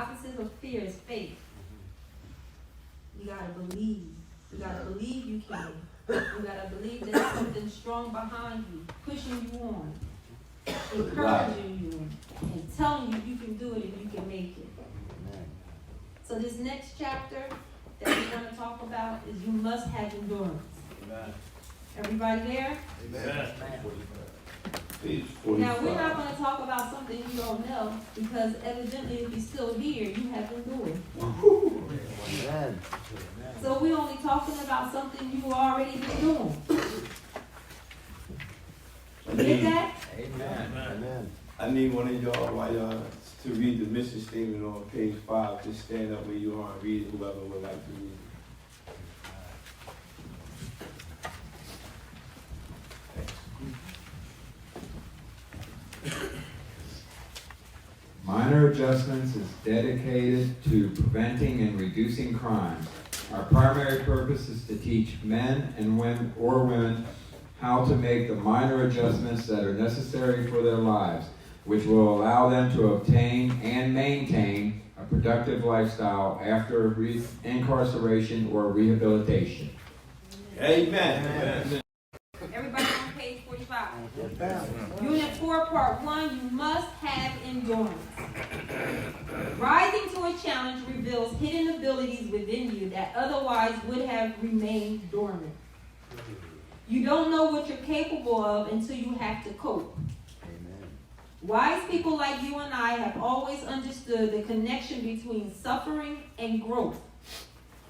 opposite of fear is faith. You gotta believe. You gotta believe you can. You gotta believe there's something strong behind you, pushing you on, encouraging you, and telling you you can do it and you can make it. So this next chapter that we're going to talk about is you must have endurance. Amen. Everybody there? Amen. Now, we're not going to talk about something you don't know, because evidently if you're still here, you have endured. Amen. So we're only talking about something you already been doing. Get that? Amen. Amen. I need one of y'all, while y'all, to read the mission statement on page 5. Just stand up where you are and read it, whoever would like to read it. Minor Adjustments is dedicated to preventing and reducing crime. Our primary purpose is to teach men and women how to make the minor adjustments that are necessary for their lives, which will allow them to obtain and maintain a productive lifestyle after incarceration or rehabilitation. Amen. Amen. Everybody on page 45. Unit 4, part 1, you must have endurance. Rising to a challenge reveals hidden abilities within you that otherwise would have remained dormant. You don't know what you're capable of until you have to cope. Wise people like you and I have always understood the connection between suffering and growth.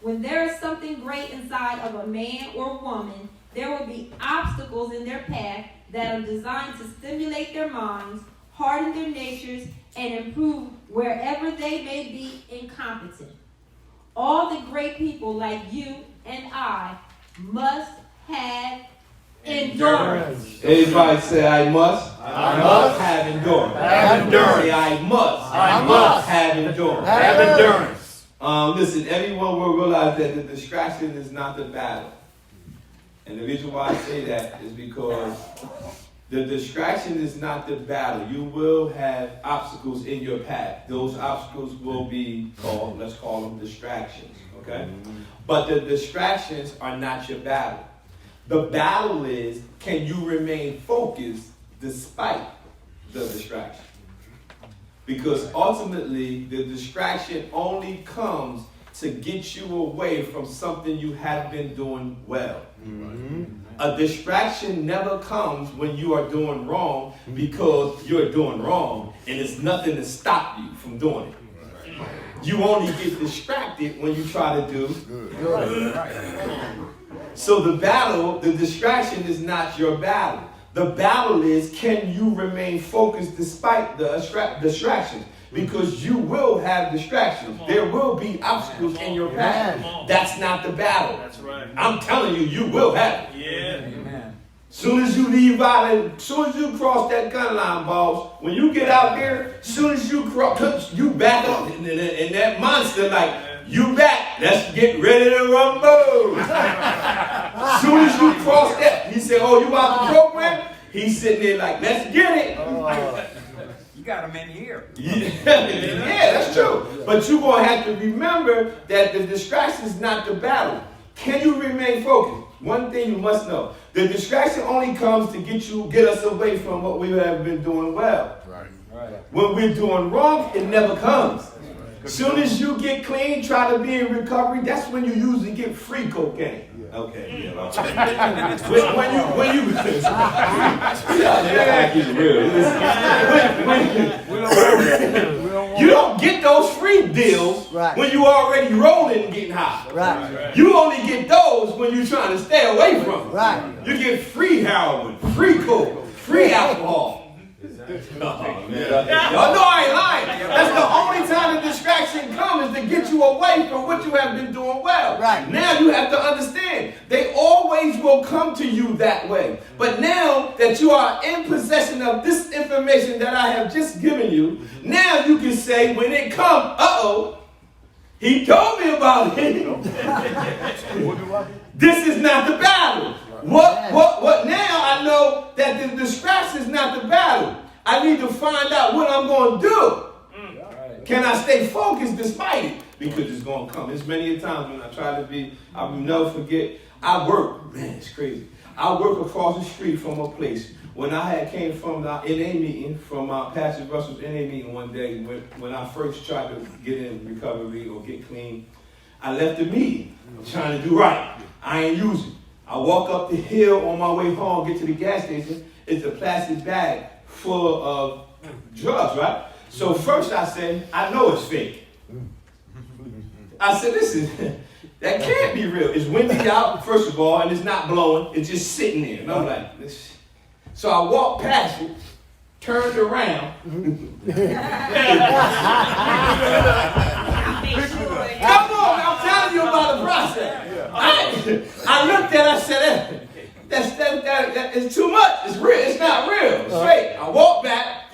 When there is something great inside of a man or woman, there will be obstacles in their path that are designed to stimulate their minds, harden their natures, and improve wherever they may be incompetent. All the great people like you and I must have endurance. Everybody say, I must. I must have endurance. have endurance. Say, I must. I must have endurance. have endurance. Listen, everyone will realize that the distraction is not the battle. And the reason why I say that is because the distraction is not the battle. You will have obstacles in your path. Those obstacles will be called, let's call them distractions, okay? But the distractions are not your battle. The battle is, can you remain focused despite the distraction? Because ultimately, the distraction only comes to get you away from something you have been doing well. A distraction never comes when you are doing wrong because you're doing wrong and it's nothing to stop you from doing it. You only get distracted when you try to do good. So the battle, the distraction is not your battle. The battle is, can you remain focused despite the distractions? Because you will have distractions. There will be obstacles in your path. That's not the battle. That's right. I'm telling you, you will have it. Yeah. Amen. Soon as you leave out, soon as you cross that gun line, boss, when you get out there, soon as you cross, you back up, and that monster like, you back. Let's get ready to rumble. Soon as you cross that, he said, oh, you out the program? He's sitting there like, let's get it. You got him in here. Yeah, that's true. But you're going to have to remember that the distraction is not the battle. Can you remain focused? One thing you must know. The distraction only comes to get us away from what we have been doing well. Right. When we're doing wrong, it never comes. Soon as you get clean, try to be in recovery, that's when you usually get free cocaine. Okay, yeah. when you you don't get those free deals when you already rolling and getting high. Right. You only get those when you're trying to stay away from it. Right. You get free heroin, free coke, free alcohol. Y'all know I ain't lying. That's the only time the distraction comes, is to get you away from what you have been doing well. Right. Now you have to understand, they always will come to you that way. But now that you are in possession of this information that I have just given you, now you can say when it comes, he told me about it. This is not the battle. What now I know that the distraction is not the battle. I need to find out what I'm going to do. Can I stay focused despite it? Because it's going to come. There's many times when I try to be, I will never forget, I work, man, it's crazy. I work across the street from a place. When I came from the NA meeting, from Pastor Russell's NA meeting one day, when I first tried to get in recovery or get clean, I left the meeting trying to do right. I ain't using. I walk up the hill on my way home, get to the gas station. It's a plastic bag full of drugs, right? So first I said, I know it's fake. I said, listen, that can't be real. It's windy out, first of all, and it's not blowing. It's just sitting there. And I'm like, this. So I walked past it, turned around. Come on, I'm telling you about the process. I looked at it, I said, that is too much. It's real. It's not real. It's fake. I walked back.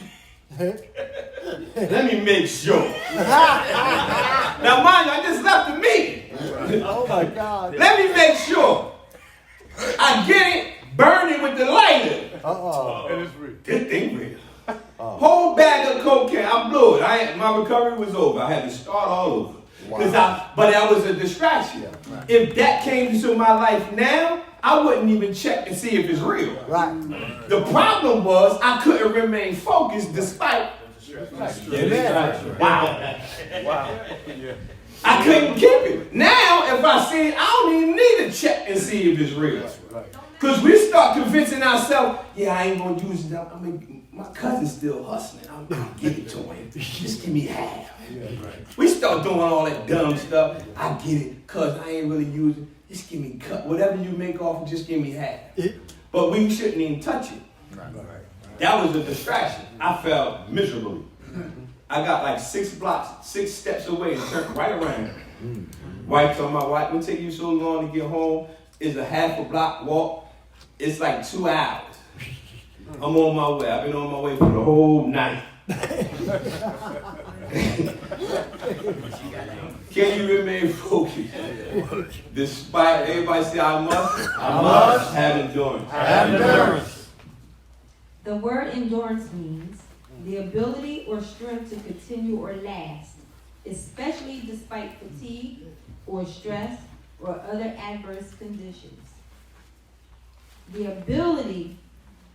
Let me make sure. Now, mind you, I just left the meeting. Oh my God. Let me make sure. I get it, burn it with the lighter. It is real. This thing real. Whole bag of cocaine. I blew it. My recovery was over. I had to start all over. But that was a distraction. If that came into my life now, I wouldn't even check and see if it's real. Right. The problem was I couldn't remain focused despite. Wow. I couldn't keep it. Now, if I see it, I don't even need to check and see if it's real. Because we start convincing ourselves, yeah, I ain't going to use it. I mean, my cousin's still hustling. I'm going to give it to him. Just give me half. We start doing all that dumb stuff. I get it because I ain't really using it. Just give me cut. Whatever you make off, just give me half. But we shouldn't even touch it. That was a distraction. I felt miserably. I got like 6 blocks, 6 steps away and turned right around. Wife told my wife, it'll take you so long to get home. It's a half a block walk. It's like 2 hours. I'm on my way. I've been on my way for the whole night. Can you remain focused? Despite everybody say, I must have endurance. Have endurance. The word endurance means the ability or strength to continue or last, especially despite fatigue or stress or other adverse conditions. The ability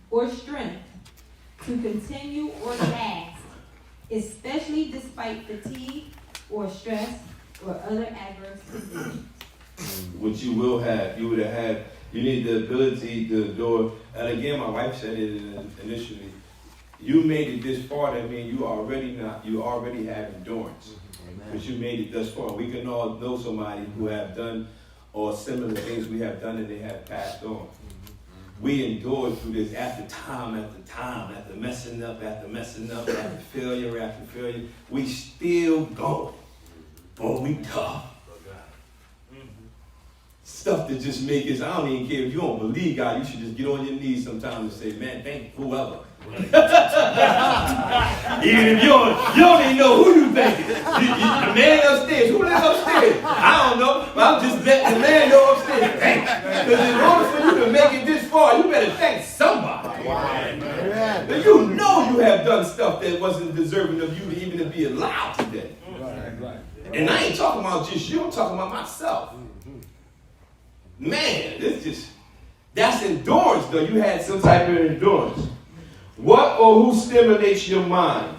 or strength to continue or last, especially despite fatigue or stress or other adverse conditions. What you will have, you would have had, you need the ability to endure. And again, my wife said it initially. You made it this far, that means you already have endurance. Because you made it thus far. We can all know somebody who have done or similar things we have done and they have passed on. We endured through this after time after time, after messing up, after failure. We still going. Boy, we tough. Stuff that just make us, I don't even care if you don't believe God, you should just get on your knees sometimes and say, man, thank whoever. Even if you don't even know who you thinking. The man upstairs, who lives upstairs? I don't know, but I'm just letting the man know upstairs. Thank you. Because in order for you to make it this far, you better thank somebody. Wow. You know you have done stuff that wasn't deserving of you to even to be alive today. And I ain't talking about just you, I'm talking about myself. Man, that's endurance though. You had some type of endurance. What or who stimulates your mind?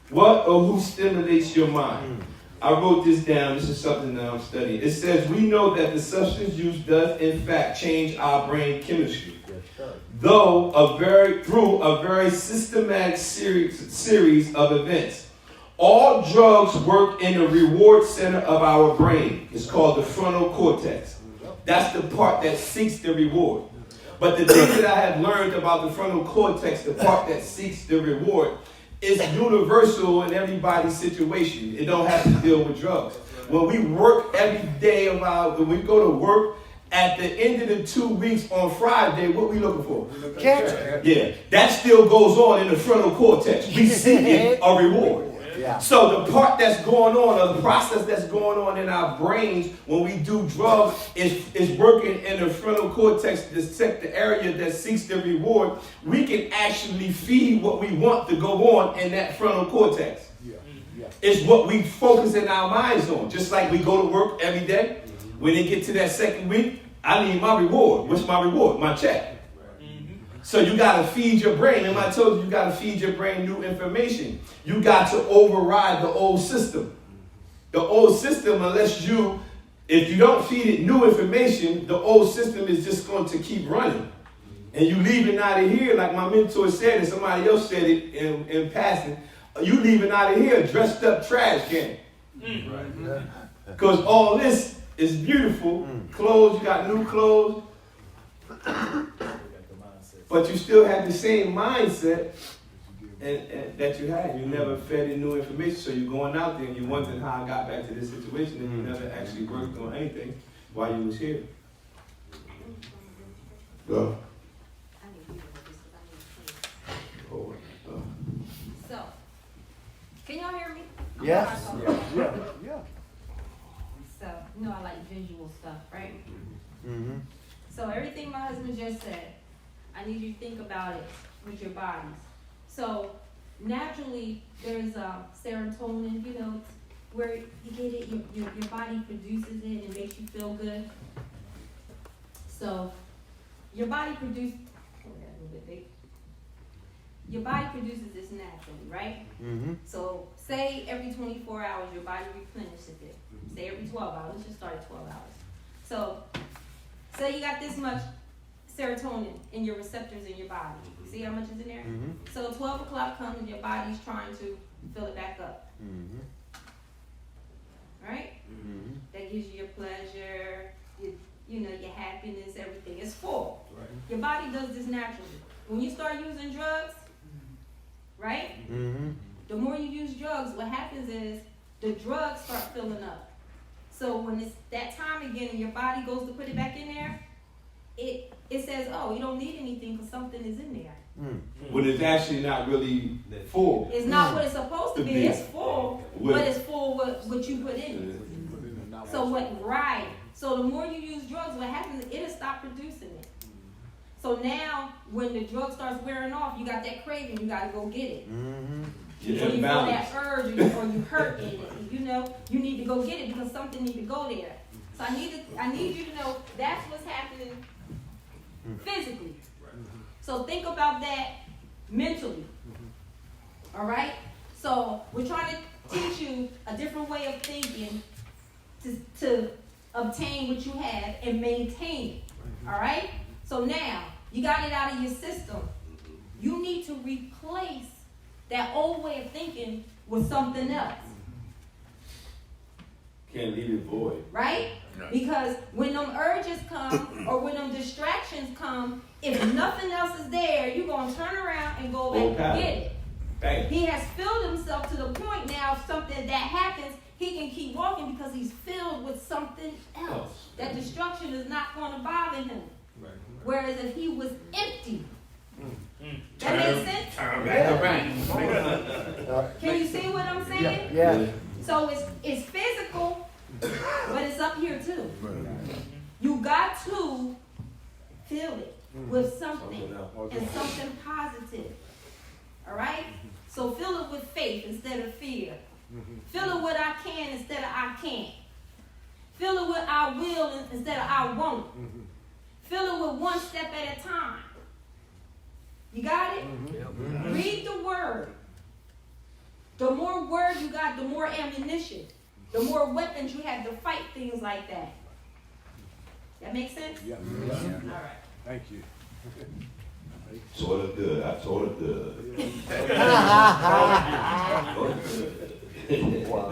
What or who stimulates your mind? I wrote this down. This is something that I'm studying. It says, we know that the substance use does in fact change our brain chemistry. Though through a very systematic series of events. All drugs work in the reward center of our brain. It's called the frontal cortex. That's the part that seeks the reward. But the thing that I have learned about the frontal cortex, the part that seeks the reward, is universal in everybody's situation. It don't have to deal with drugs. When we work every day when we go to work, at the end of the 2 weeks on Friday, what we looking for? Catch. Yeah, that still goes on in the frontal cortex. We seeking a reward. Yeah. So the part that's going on, or the process that's going on in our brains when we do drugs is working in the frontal cortex, the area that seeks the reward. We can actually feed what we want to go on in that frontal cortex. Yeah. It's what we focus in our minds on. Just like we go to work every day. When they get to that second week, I need my reward. What's my reward? My check. So you got to feed your brain. Remember I told you got to feed your brain new information. You got to override the old system. The old system, if you don't feed it new information, the old system is just going to keep running. And you leaving out of here, like my mentor said, and somebody else said it in passing, you leaving out of here dressed up trash can. Because all this is beautiful. Clothes, you got new clothes. But you still have the same mindset and that you had. You never fed in new information. So you're going out there and you're wondering how I got back to this situation and you never actually worked on anything while you was here. Go. So, can y'all hear me? Yes. Yeah. So, I like visual stuff, right? Mm-hmm. So everything my husband just said, I need you to think about it with your bodies. So naturally, there's serotonin, where you get it, your body produces it and makes you feel good. So your body produces this naturally, right? Mm-hmm. So say every 24 hours your body replenishes it. Say every 12 hours. Let's just start at 12 hours. So say you got this much serotonin in your receptors in your body. See how much is in there? Mm-hmm. So 12 o'clock comes and your body's trying to fill it back up. Mm-hmm. Right? Mm-hmm. That gives you your pleasure, your happiness, everything. It's full. Right. Your body does this naturally. When you start using drugs, right? Mm-hmm. The more you use drugs, what happens is the drugs start filling up. So when it's that time again and your body goes to put it back in there, it says, oh, you don't need anything because something is in there. But it's actually not really full. It's not what it's supposed to be. It's full, With- but it's full with what you put in it. So the more you use drugs, what happens is it'll stop producing it. So now when the drug starts wearing off, you got that craving, you got to go get it. Mm-hmm. Or you feel that urge, or you hurt in it. You need to go get it because something need to go there. So I need you to know that's what's happening physically. So think about that mentally. All right? So we're trying to teach you a different way of thinking to obtain what you have and maintain it. All right? So now you got it out of your system. You need to replace that old way of thinking with something else. Can't leave it void. Right? Because when them urges come or when them distractions come, if nothing else is there, you're going to turn around and go back and get it. Bang. He has filled himself to the point now if something that happens, he can keep walking because he's filled with something else. That destruction is not going to bother him. Whereas if he was empty, that makes sense? Turn back around. Can you see what I'm saying? Yeah. So it's physical, but it's up here too. You got to fill it with something and something positive. All right? So fill it with faith instead of fear. Fill it with I can instead of I can't. Fill it with I will instead of I won't. Fill it with one step at a time. You got it? Read the word. The more word you got, the more ammunition. The more weapons you have to fight things like that. That make sense? Yeah. All right. Thank you. Sort of good. I sort of good.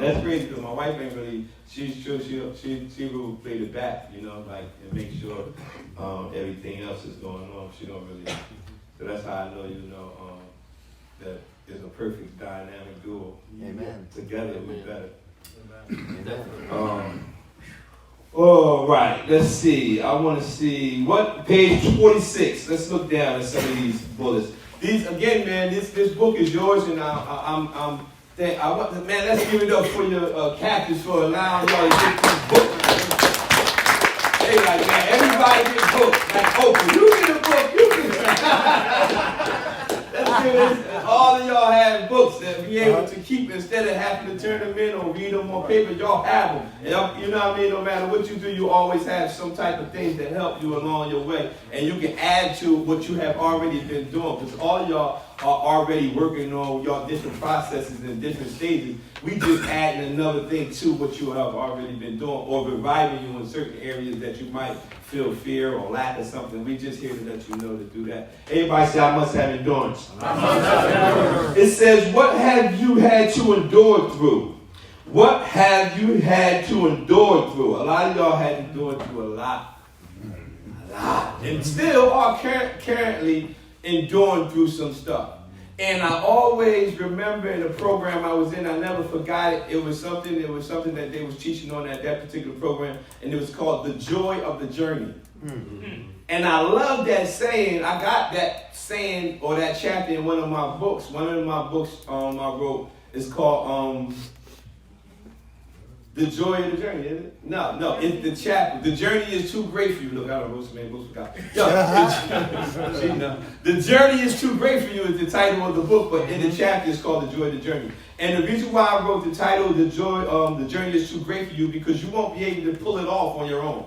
That's crazy because my wife ain't really. She will play the back, and make sure everything else is going on. She don't really. So that's how I know, that there's a perfect dynamic duo. Amen. Together we're better. Amen. All right, let's see. I want to see what page 46. Let's look down at some of these bullets. These again, man. This book is yours, and let's give it up for your captains for allowing y'all to get this book. They like, man, everybody get books. Like, Oprah, you get a book, you get. Let's good is all of y'all have books that be able to keep instead of having to turn them in or read them on paper. Y'all have them. And you know what I mean? No matter what you do, you always have some type of things that help you along your way. And you can add to what you have already been doing, because all of y'all are already working on your different processes and different stages. We just adding another thing to what you have already been doing, or reviving you in certain areas that you might feel fear or lack of something. We just here to let you know to do that. Everybody say, I must have endurance. It says, what have you had to endure through? What have you had to endure through? A lot of y'all had to endure through a lot. And still are currently enduring through some stuff. And I always remember in the program I was in, I never forgot it. It was something that they was teaching on at that particular program, and it was called The Joy of the Journey. Mm-hmm. And I love that saying. I got that saying or that chapter in one of my books. One of my books I wrote is called The Joy of the Journey, isn't it? No, it's the chapter. The journey is too great for you. Look, I don't know, so many books forgot. The journey is too great for you is the title of the book, but in the chapter it's called The Joy of the Journey. And the reason why I wrote the title, The Journey is too great for you, because you won't be able to pull it off on your own.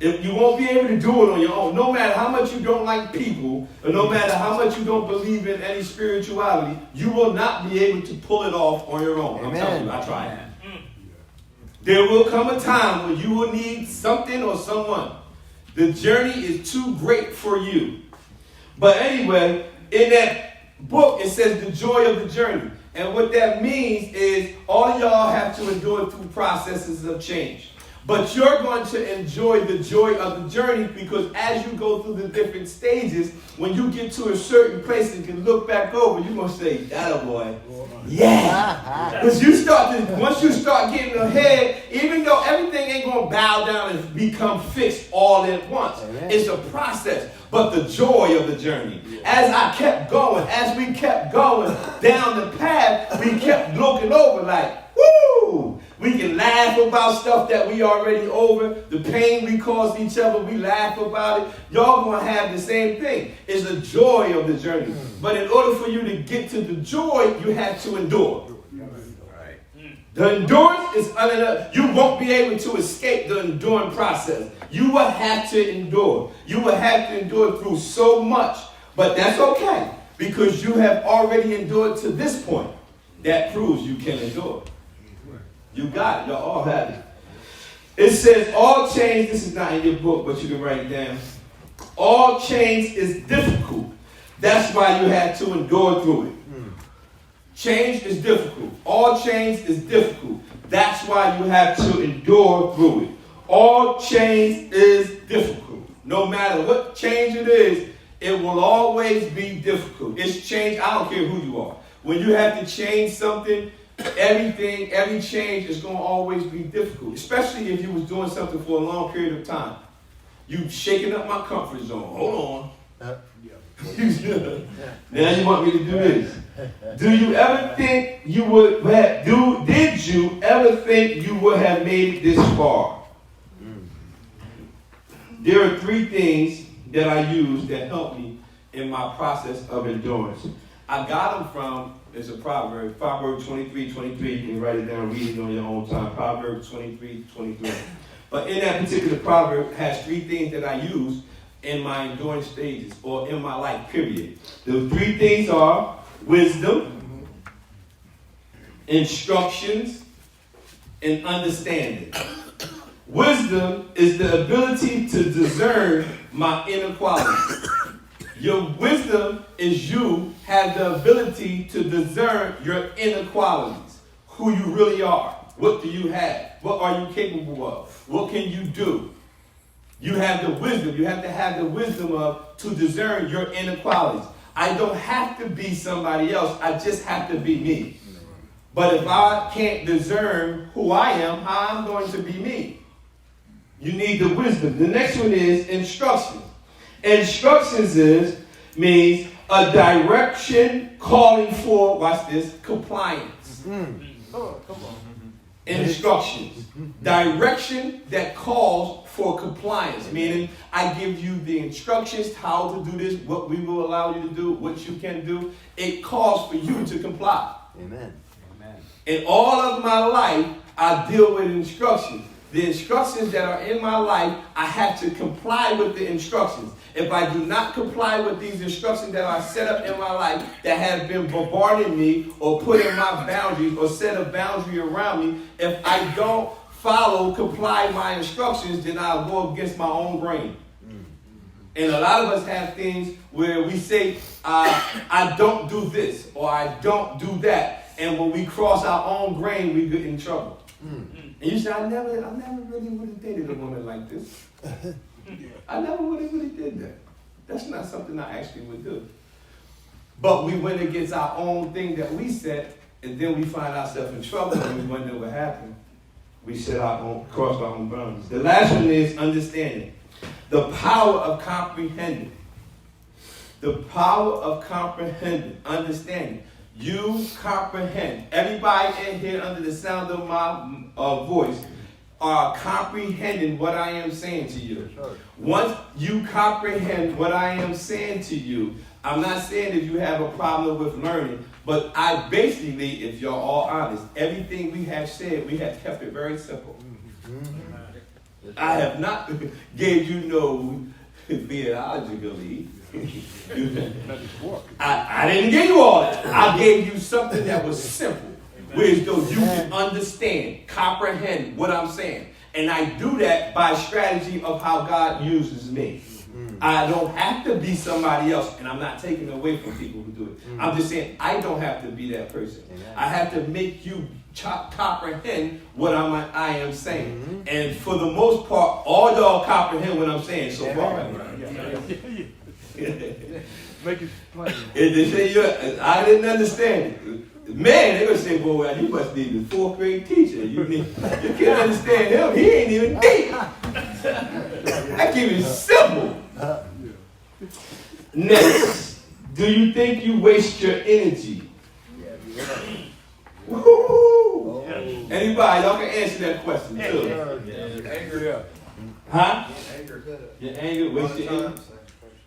If you won't be able to do it on your own, no matter how much you don't like people, or no matter how much you don't believe in any spirituality, you will not be able to pull it off on your own. I'm telling you, I tried. There will come a time when you will need something or someone. The journey is too great for you. But anyway, in that book, it says the joy of the journey. And what that means is all of y'all have to endure through processes of change. But you're going to enjoy the joy of the journey, because as you go through the different stages, when you get to a certain place and can look back over, you're going to say, that boy, yeah. Because once you start getting ahead, even though everything ain't going to bow down and become fixed all at once, it's a process. But the joy of the journey. As I kept going, as we kept going down the path, we kept looking over like, woo! We can laugh about stuff that we already over. The pain we caused each other, we laugh about it. Y'all going to have the same thing. It's the joy of the journey. But in order for you to get to the joy, you have to endure. The endurance is enough. You won't be able to escape the enduring process. You will have to endure. You will have to endure through so much. But that's okay, because you have already endured to this point. That proves you can endure. You got it. Y'all all have it. It says all change, this is not in your book, but you can write it down. All change is difficult. That's why you have to endure through it. Change is difficult. All change is difficult. That's why you have to endure through it. All change is difficult. No matter what change it is, it will always be difficult. It's change. I don't care who you are. When you have to change something, every change is going to always be difficult, especially if you was doing something for a long period of time. You shaking up my comfort zone. Hold on. Now you want me to do this. Did you ever think you would have made it this far? There are three things that I use that help me in my process of endurance. I got them from, it's a proverb, Proverbs 23:23. You can write it down, read it on your own time. Proverbs 23:23. But in that particular proverb has three things that I use in my endurance stages or in my life, period. The three things are wisdom, instructions, and understanding. Wisdom is the ability to discern my inequalities. Your wisdom is you have the ability to discern your inequalities, who you really are. What do you have? What are you capable of? What can you do? You have the wisdom. You have to have the wisdom to discern your inequalities. I don't have to be somebody else. I just have to be me. But if I can't discern who I am, how I'm going to be me? You need the wisdom. The next one is instructions. Instructions means a direction calling for, watch this, compliance. Oh, come on. instructions. Direction that calls for compliance, meaning I give you the instructions how to do this, what we will allow you to do, what you can do. It calls for you to comply. Amen. In all of my life, I deal with instructions. The instructions that are in my life, I have to comply with the instructions. If I do not comply with these instructions that are set up in my life that have been bombarding me or put in my boundaries or set a boundary around me, if I don't comply my instructions, then I'll go against my own grain. And a lot of us have things where we say, I don't do this or I don't do that. And when we cross our own grain, we get in trouble. And you say, I never really would have dated a woman like this. I never would have really did that. That's not something I actually would do. But we went against our own thing that we set, and then we find ourselves in trouble and we wonder what happened. We crossed our own boundaries. The last one is understanding. The power of comprehending. The power of comprehending, understanding. You comprehend. Everybody in here under the sound of my voice are comprehending what I am saying to you. Once you comprehend what I am saying to you, I'm not saying that you have a problem with learning, but I basically, if you're all honest, everything we have said, we have kept it very simple. I have not gave you no theologically. I didn't give you all that. I gave you something that was simple. Whereas though you can understand, comprehend what I'm saying. And I do that by strategy of how God uses me. I don't have to be somebody else, and I'm not taking away from people who do it. I'm just saying I don't have to be that person. I have to make you comprehend what I am saying. And for the most part, all y'all comprehend what I'm saying so far. Make it plain. They say I didn't understand it. Man, they're going to say, boy, well, you must need a 4th grade teacher. You can't understand him. He ain't even deep. I keep it simple. Next, do you think you waste your energy? Woo! Anybody, y'all can answer that question too. Anger. Huh? Anger. Your anger, waste your energy?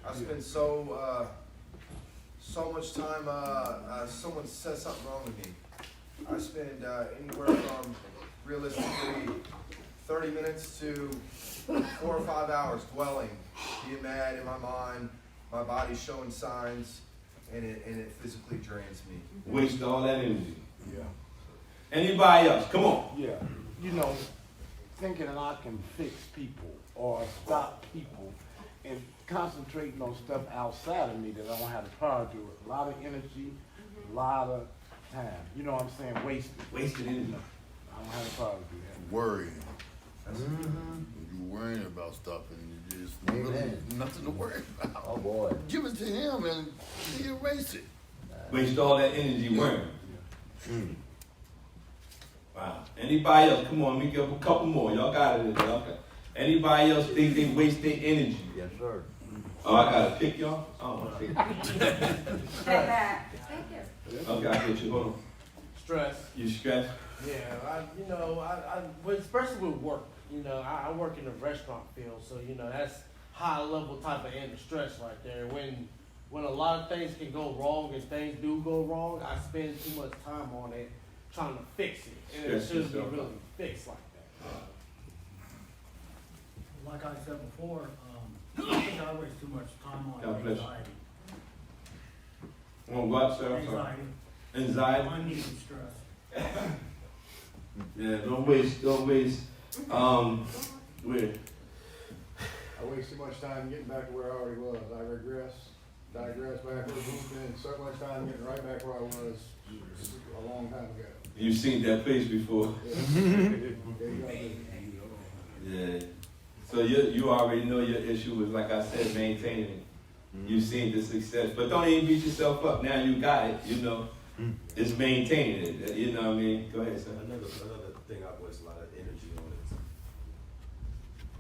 I spend so much time, someone says something wrong with me. I spend anywhere from realistically 30 minutes to 4 or 5 hours dwelling, being mad in my mind, my body's showing signs, and it physically drains me. Waste all that energy. Yeah. Anybody else? Come on. Yeah. You know, thinking that I can fix people or stop people and concentrating on stuff outside of me that I don't have the power to do it. A lot of energy, a lot of time. You know what I'm saying? Wasted energy. I don't have the power to do that. Worrying. You're worrying about stuff and you just really nothing to worry about. Oh boy. Give it to him and he erase it. Waste all that energy worrying. Wow. Anybody else? Come on, let me give a couple more. Y'all got it. Anybody else think they waste their energy? Yes, sir. Oh, I gotta pick y'all? I don't want to pick. Okay, I get you. Hold on. Stress. You stressed? Yeah, well, especially with work. I work in the restaurant field, so that's high level type of end of stress right there. When a lot of things can go wrong and things do go wrong, I spend too much time on it trying to fix it, and it shouldn't be really fixed like that. Like I said before, I think I waste too much time on God bless you. anxiety. On what, sir? Anxiety? Unneeded stress. Yeah, don't waste, where? I waste too much time getting back to where I already was. I digress backwards, and so much time getting right back where I was a long time ago. You've seen that place before. Yeah. So you already know your issue was, like I said, maintaining it. You've seen the success. But don't even beat yourself up. Now you got it, It's maintaining it. You know what I mean? Go ahead, sir. Another thing I waste a lot of energy on is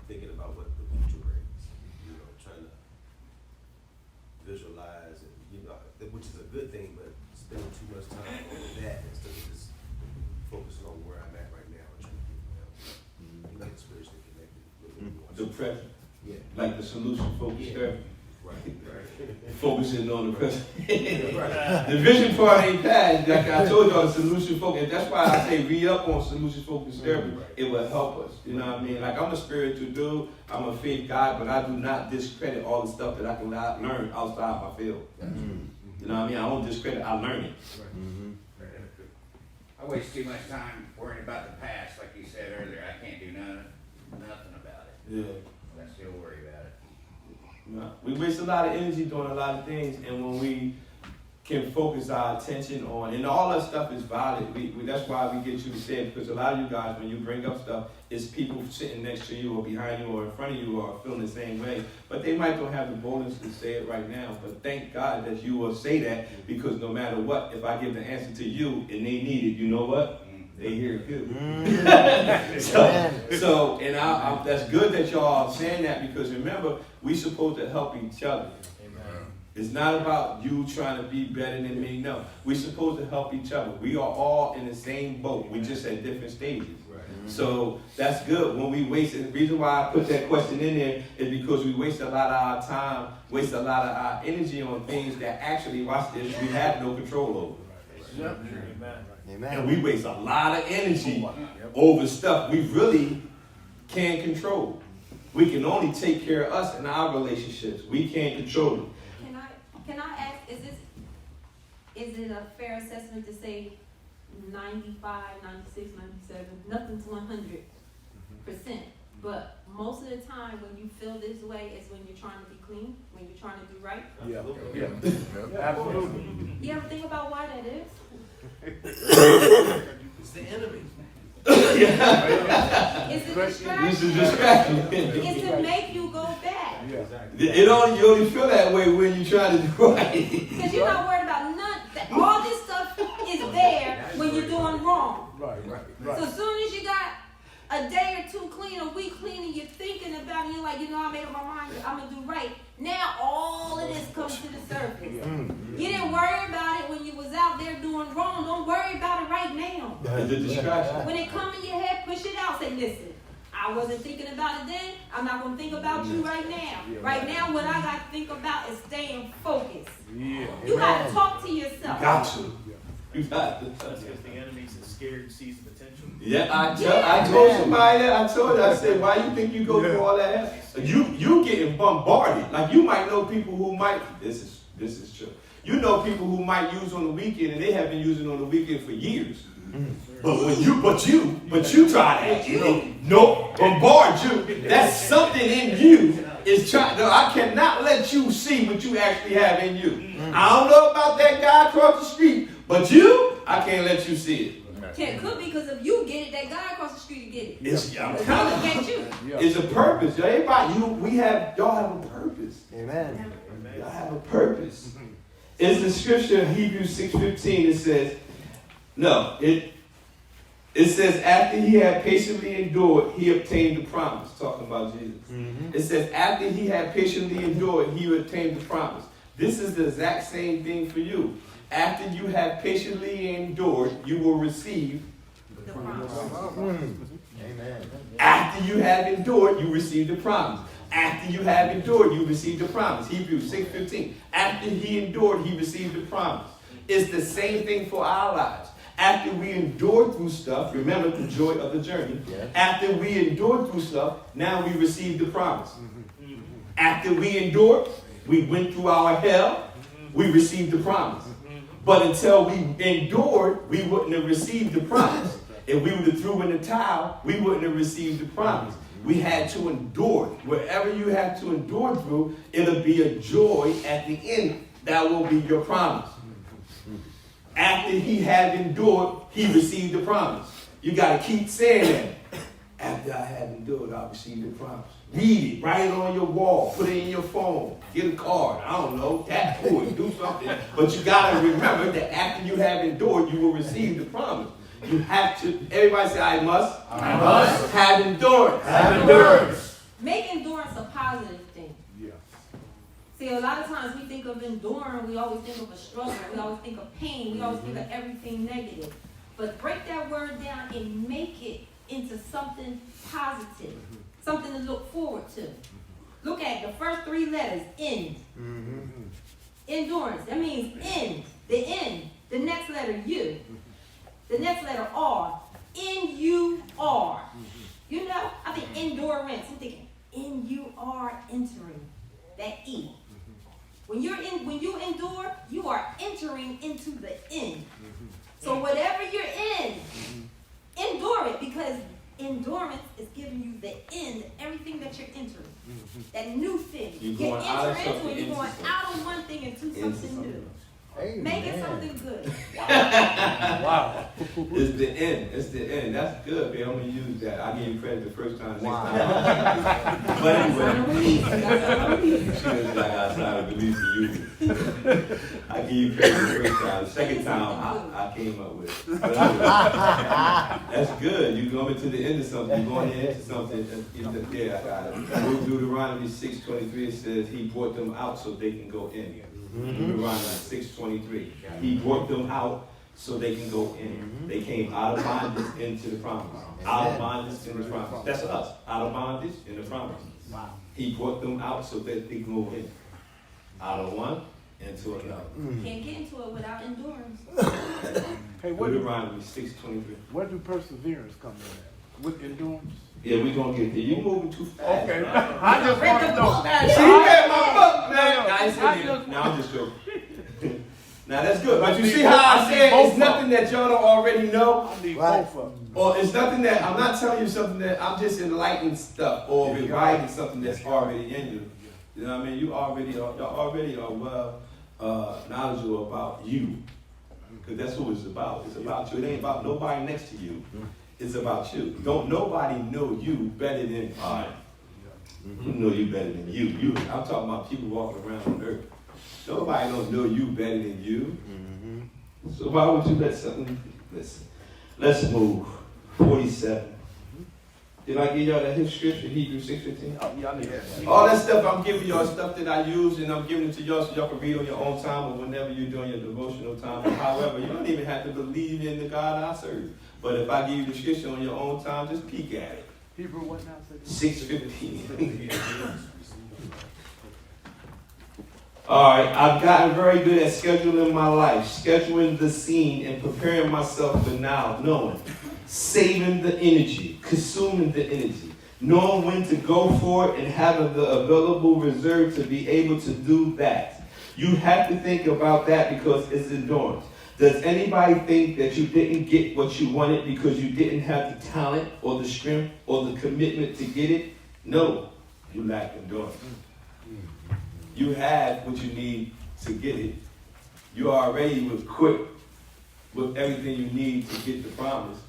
thinking about what the future brings. Trying to visualize, and which is a good thing, but spending too much time on that instead of just focusing on where I'm at right now. present. Yeah. Like the solution focused Yeah. therapy. Right. Focusing on the present. The vision part ain't bad. Like I told y'all, the solution focus. That's why I say read up on solution focused therapy. It will help us. You know what I mean? Like I'm a spiritual dude. I'm a faith guy, but I do not discredit all the stuff that I can learn outside my field. You know what I mean? I don't discredit. I learn it. I waste too much time worrying about the past, like you said earlier. I can't do nothing about it. Yeah. I still worry about it. No, we waste a lot of energy doing a lot of things, and when we can focus our attention on, and all that stuff is valid. That's why we get you to say it, because a lot of you guys, when you bring up stuff, it's people sitting next to you or behind you or in front of you or feeling the same way, but they might don't have the boldness to say it right now. But thank God that you will say that, because no matter what, if I give the answer to you and they need it, you know what? They hear it too. So that's good that y'all are saying that, because remember, we supposed to help each other. It's not about you trying to be better than me. No, we're supposed to help each other. We are all in the same boat. We just at different stages. So that's good. When we waste it, the reason why I put that question in there is because we waste a lot of our time, waste a lot of our energy on things that actually, watch this, we have no control over. Amen. And we waste a lot of energy over stuff we really can't control. We can only take care of us and our relationships. We can't control them. Can I ask, is it a fair assessment to say 95, 96, 97, nothing's 100%, but most of the time when you feel this way is when you're trying to be clean, when you're trying to do right? Absolutely. You ever think about why that is? It's the enemy. It's a distraction. This is distraction. It's to make you go back. You only feel that way when you're trying to do right. Because you're not worried about all this stuff is there when you're doing wrong. Right. So as soon as you got a day or two clean, a week clean, and you're thinking about it, you're like, I made up my mind, I'm going to do right. Now all of this comes to the surface. You didn't worry about it when you was out there doing wrong. Don't worry about it right now. It's a distraction. When it comes in your head, push it out. Say, listen, I wasn't thinking about it then. I'm not going to think about you right now. Right now, what I got to think about is staying focused. You got to talk to yourself. Got to. You got to. That's because the enemy's scared to see the potential. Yeah, I told somebody that. I said, why you think you go through all that? You getting bombarded. Like you might know people who might. This is true. You know people who might use on the weekend, and they have been using on the weekend for years. But you try that. Nope, bombard you. That's something in you is trying. No, I cannot let you see what you actually have in you. I don't know about that guy across the street, but I can't let you see it. Could be because if you get it, that guy across the street will get it. I'm If telling he you. get you. It's a purpose. Everybody, y'all have a purpose. Amen. Y'all have a purpose. It's the scripture in Hebrews 6:15. It says, it says, after he had patiently endured, he obtained the promise. Talking about Jesus. It says, after he had patiently endured, he obtained the promise. This is the exact same thing for you. After you have patiently endured, you will receive The promise. Amen. After you have endured, you receive the promise. After you have endured, you receive the promise. Hebrews 6:15. After he endured, he received the promise. It's the same thing for our lives. After we endured through stuff, remember the joy of the journey. Yes. After we endured through stuff, now we receive the promise. After we endured, we went through our hell, we received the promise. But until we endured, we wouldn't have received the promise. If we would have threw in the towel, we wouldn't have received the promise. We had to endure. Wherever you have to endure through, it'll be a joy at the end. That will be your promise. After he had endured, he received the promise. You got to keep saying that. After I have endured, I received the promise. Read it. Write it on your wall. Put it in your phone. Get a card. I don't know. Tattoo it. Do something. But you got to remember that after you have endured, you will receive the promise. You have to. Everybody say, I must have endurance. Have endurance. Make endurance a positive thing. Yeah. See, a lot of times we think of enduring, we always think of a struggle, we always think of pain, we always think of everything negative. But break that word down and make it into something positive. something to look forward to. Look at the first three letters, end. Endurance, that means end, the end. The next letter, U. The next letter, R. N-U-R. You know, I think endurance. I'm thinking N-U-R, entering. That E. When you endure, you are entering into the end. So whatever you're in, endure it, because endurance is giving you the end, everything that you're entering. That new thing. You're going out of enter into something it, you're into going something. out of one thing into something new. Amen. Make it something good. Wow. It's the end. It's the end. That's good, man. I'm gonna use that. I give you credit the first time. Next time. But anyway, she was like outside of belief in you. I give you credit the first time. The second time, I came up with it. But anyway, that's good. You go into the end of something. You're going into something. Yeah, I got it. Deuteronomy 6:23 it says he brought them out so they can go in. Deuteronomy 6:23. He brought them out so they can go in. They came out of bondage into the promise. Out of bondage into the promise. That's us. Out of bondage in the promise. Wow. He brought them out so that they can go in. Out of one into another. Can't get into it without endurance. Hey, where do Deuteronomy 6:23. perseverance come in at? With endurance? Yeah, we're gonna get there. You're moving too fast. Okay. Man. I just want to know. See, you read my book, man. No, I said just- now I'm just joking. Now that's good. But you need see how I both- said both it's nothing that y'all don't already know? I need Right. both of them. Or it's nothing that I'm not telling you something that I'm just enlightening stuff or reviving something that's already in you. You know what I mean? You already are well knowledgeable about you. Because that's what it's about. It's about you. It ain't about nobody next to you. It's about you. Don't nobody know you better than I. Who know you better than you? I'm talking about people walking around on earth. Nobody don't know you better than you. So why would you let something? Listen. Let's move. 47. Did I give y'all that hip scripture, Hebrews 6:15? Oh, yeah, I need that. All that stuff I'm giving y'all stuff that I use, and I'm giving it to y'all so y'all can read on your own time or whenever you're doing your devotional time. Or however, you don't even have to believe in the God I serve. But if I give you the scripture on your own time, just peek at it. Hebrew what now? 6:15. All right, I've gotten very good at scheduling my life, scheduling the scene, and preparing myself for now, knowing, saving the energy, consuming the energy, knowing when to go for it, and having the available reserve to be able to do that. You have to think about that because it's endurance. Does anybody think that you didn't get what you wanted because you didn't have the talent or the strength or the commitment to get it? No, you lack endurance. You had what you need to get it. You already was equipped with everything you need to get the promise.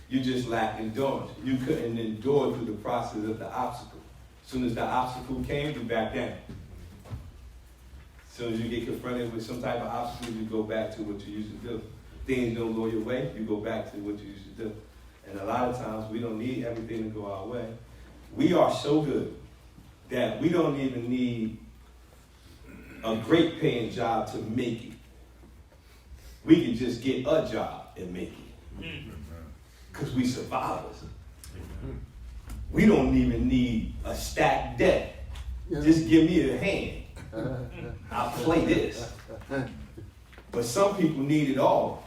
You just lack endurance. You couldn't endure through the process of the obstacle. As soon as the obstacle came, you back down. As soon as you get confronted with some type of obstacle, you go back to what you used to do. Things don't go your way, you go back to what you used to do. And a lot of times, we don't need everything to go our way. We are so good that we don't even need a great paying job to make it. We can just get a job and make it. Because we survivors. We don't even need a stacked deck. Just give me a hand. I'll play this. But some people need it all.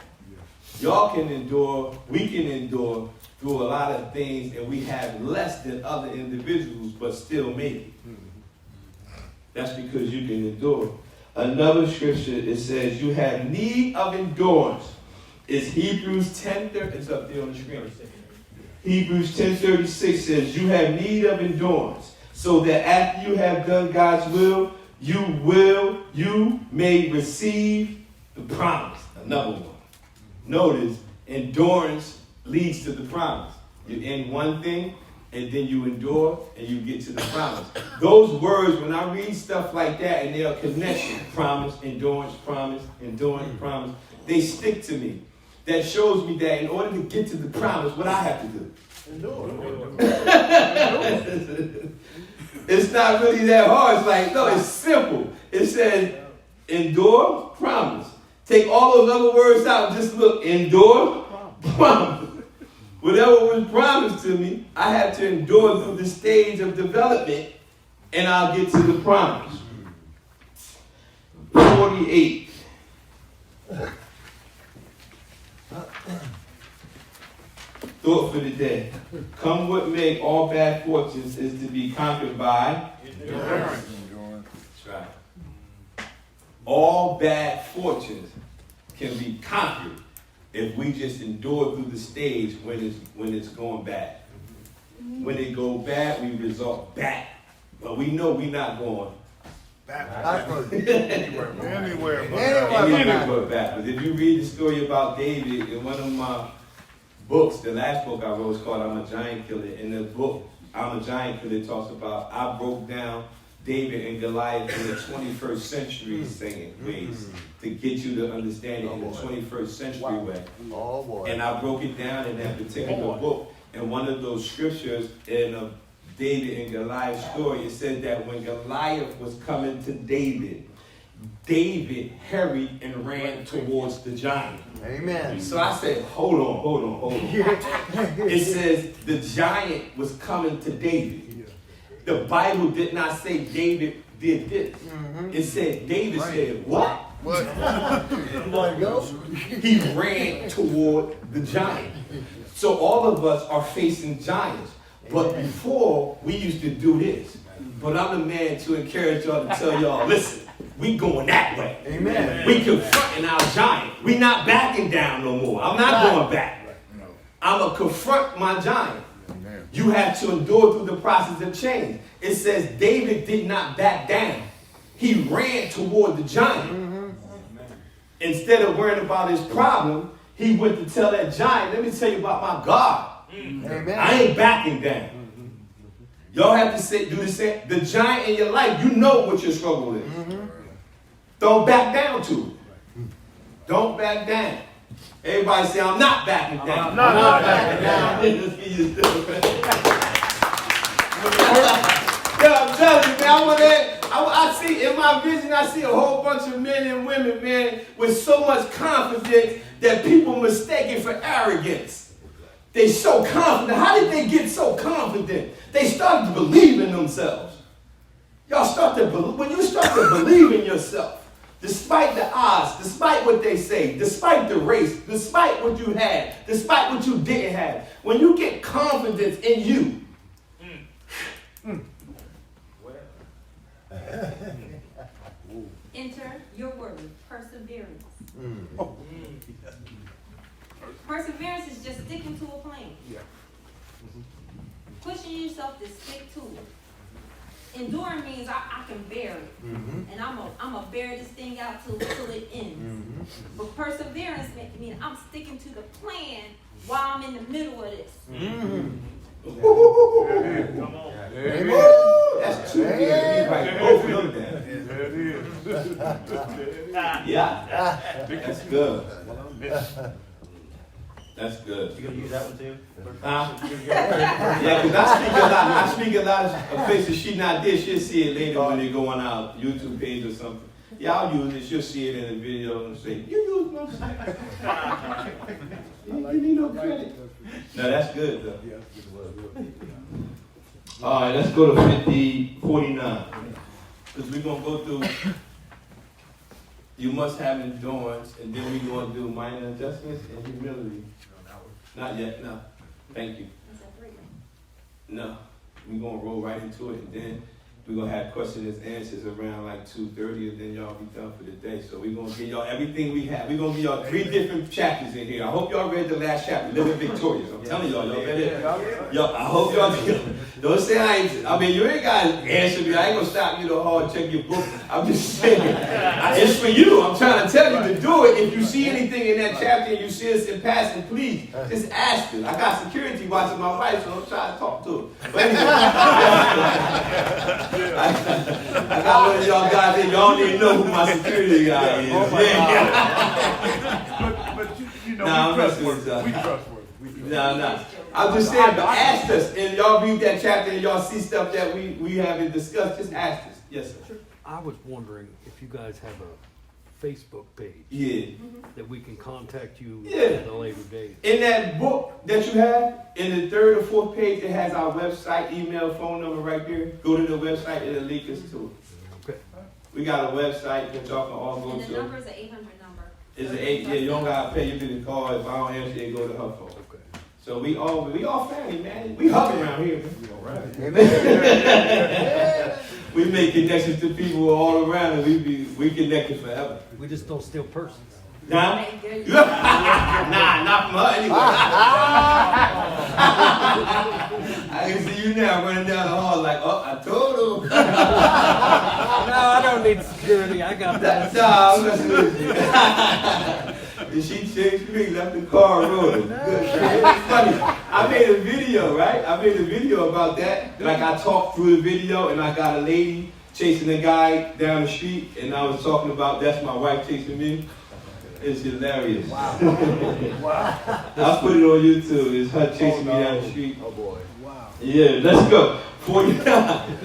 Y'all can endure, we can endure through a lot of things, and we have less than other individuals, but still make it. That's because you can endure. Another scripture, it says, you have need of endurance. It's Hebrews 10:30. It's up there on the screen. Hebrews 10:36 says, you have need of endurance, so that after you have done God's will, you may receive the promise. Another one. Notice, endurance leads to the promise. You're in one thing, and then you endure, and you get to the promise. Those words, when I read stuff like that, and they're a connection, promise, endurance, promise, they stick to me. That shows me that in order to get to the promise, what I have to do. It's not really that hard. It's like, no, it's simple. It says, endure, promise. Take all those other words out and just look, endure, promise. Whatever was promised to me, I had to endure through the stage of development, and I'll get to the promise. 48. Thought for the day. Come what may, all bad fortunes is to be conquered by endurance. That's right. All bad fortunes can be conquered if we just endure through the stage when it's going bad. When it go bad, we result back. But we know we're not going anywhere backwards. If you read the story about David in one of my books, the last book I wrote is called I'm a Giant Killer. In the book, I'm a Giant Killer, it talks about I broke down David and Goliath in the 21st century singing ways to get you to understand it in the 21st century way. Oh boy. And I broke it down in that particular book. And one of those scriptures in David and Goliath's story, it said that when Goliath was coming to David, David hurried and ran towards the giant. Amen. So I said, hold on. It says the giant was coming to David. The Bible did not say David did this. It said David said, what? He ran toward the giant. So all of us are facing giants. But before, we used to do this. But I'm the man to encourage y'all to tell y'all, listen, we going that way. Amen. We confronting our giant. We not backing down no more. I'm not going back. I'm going to confront my giant. You have to endure through the process of change. It says David did not back down. He ran toward the giant. Instead of worrying about his problem, he went to tell that giant, let me tell you about my God. Amen. I ain't backing down. Y'all have to do the same. The giant in your life, you know what your struggle is. Don't back down to it. Don't back down. Everybody say, I'm not backing down. I'm not backing down. Yeah, I'm telling you, man, I see in my vision, I see a whole bunch of men and women, man, with so much confidence that people mistake it for arrogance. They so confident. How did they get so confident? They started to believe in themselves. Y'all start to believe, when you start to believe in yourself, despite the odds, despite what they say, despite the race, despite what you had, despite what you didn't have, when you get confidence in you, Enter your word, perseverance. Perseverance is just sticking to a plan. Pushing yourself to stick to it. Enduring means I can bear it. And I'm a bear this thing out till it ends. But perseverance means I'm sticking to the plan while I'm in the middle of this. Come on. That's too good. Right, both of them. Yeah, that's good. That's good. You gonna use that one too? Yeah, because I speak a lot of places she not there. She'll see it later when they go on our YouTube page or something. Yeah, I'll use it. She'll see it in the video and say, you use no stuff. You need no credit. No, that's good though. All right, let's go to 49. Because we're going to go through, you must have endurance, and then we're going to do minor adjustments and humility. Not yet, no. Thank you. No, we're going to roll right into it, and then we're going to have questions and answers around like 2:30, and then y'all be done for the day. So we're going to give y'all everything we have. We're going to give y'all 3 different chapters in here. I hope y'all read the last chapter, Living Victorious. I'm telling y'all read it. Y'all, I hope y'all did. Don't say I mean, you ain't got to answer me. I ain't going to stop you to hard check your book. I'm just saying, it's for you. I'm trying to tell you to do it. If you see anything in that chapter and you see us in passing, please, just ask it. I got security watching my wife, so I'm trying to talk to her. But anyway, I got one of y'all guys there. Y'all don't even know who my security guy is. But you know, Nah, we trustworthy. No. I'm just saying, but ask us, and y'all read that chapter and y'all see stuff that we haven't discussed, just ask us. Yes, sir. I was wondering if you guys have a Facebook page Yeah. that we can contact you Yeah. at a later date. In that book that you have, in the 3rd or 4th page, it has our website, email, phone number right there. Go to the website, it'll link us to it. Okay. We got a website that y'all can all go And the to. number is an 800 number. It's an 8, yeah, you don't gotta pay, you can call. If I don't answer, it go to her phone. Okay. So we all family, man. We hug around here, man. Amen. We make connections to people all around, and we connected forever. We just don't steal persons. Nah, Okay, there you go. nah, not from her anyway. I can see you now running down the hall like, oh, I told him. No, I don't need security. I got that. Nah, I'm messing with you. And she changed me, left the car rolling. Good. It's funny. I made a video, right? I made a video about that. Like I talked through the video, and I got a lady chasing a guy down the street, and I was talking about that's my wife chasing me. It's hilarious. Wow. I'll put it on YouTube. It's her chasing me down the street. Oh boy. Wow. Yeah, let's go. 49.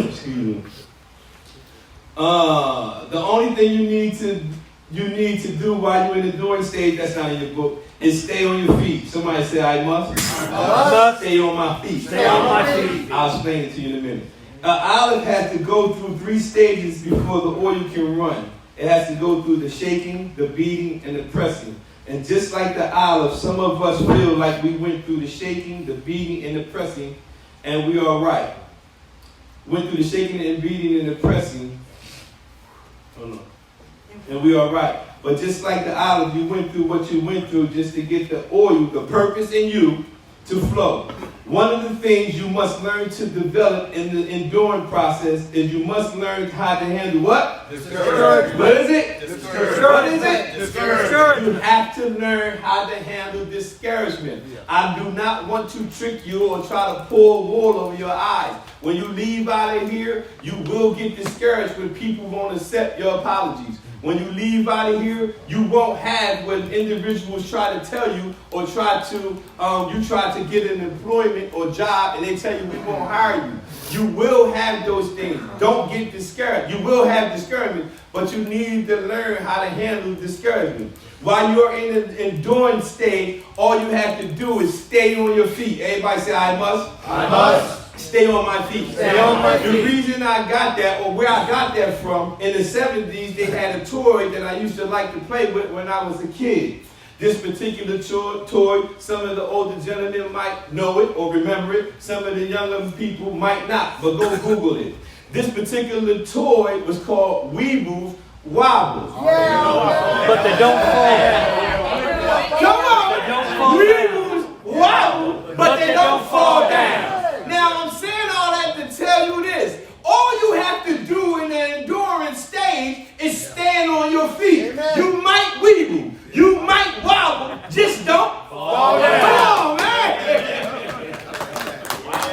Excuse me. The only thing you need to do while you're in the doing stage, that's not in your book, is stay on your feet. Somebody say, I must. Stay on my feet. Stay on my feet. I'll explain it to you in a minute. Olive has to go through 3 stages before the oil can run. It has to go through the shaking, the beating, and the pressing. And just like the olive, some of us feel like we went through the shaking, the beating, and the pressing, and we are right. Went through the shaking and beating and the pressing, and we are right. But just like the olive, you went through what you went through just to get the oil, the purpose in you, to flow. One of the things you must learn to develop in the enduring process is you must learn how to handle what? Discouragement. What is it? Discouragement. What is it? Discouragement. You have to learn how to handle discouragement. I do not want to trick you or try to pull wool over your eyes. When you leave out of here, you will get discouraged when people won't accept your apologies. When you leave out of here, you won't have what individuals try to tell you or try to get an employment or job and they tell you we won't hire you. You will have those things. Don't get discouraged. You will have discouragement, but you need to learn how to handle discouragement. While you're in the enduring stage, all you have to do is stay on your feet. Everybody say, I must. I must. Stay on my feet. Stay on my feet. The reason I got that, or where I got that from, in the 70s, they had a toy that I used to like to play with when I was a kid. This particular toy, some of the older gentlemen might know it or remember it. Some of the younger people might not, but go Google it. This particular toy was called Weebles Wobbles. But they don't fall. Come on! Weebles Wobble, but they don't fall down. Now, I'm saying all that to tell you this. All you have to do in the endurance stage is stand on your feet. Amen. You might weeble. You might wobble. Just don't fall down. Come on, man.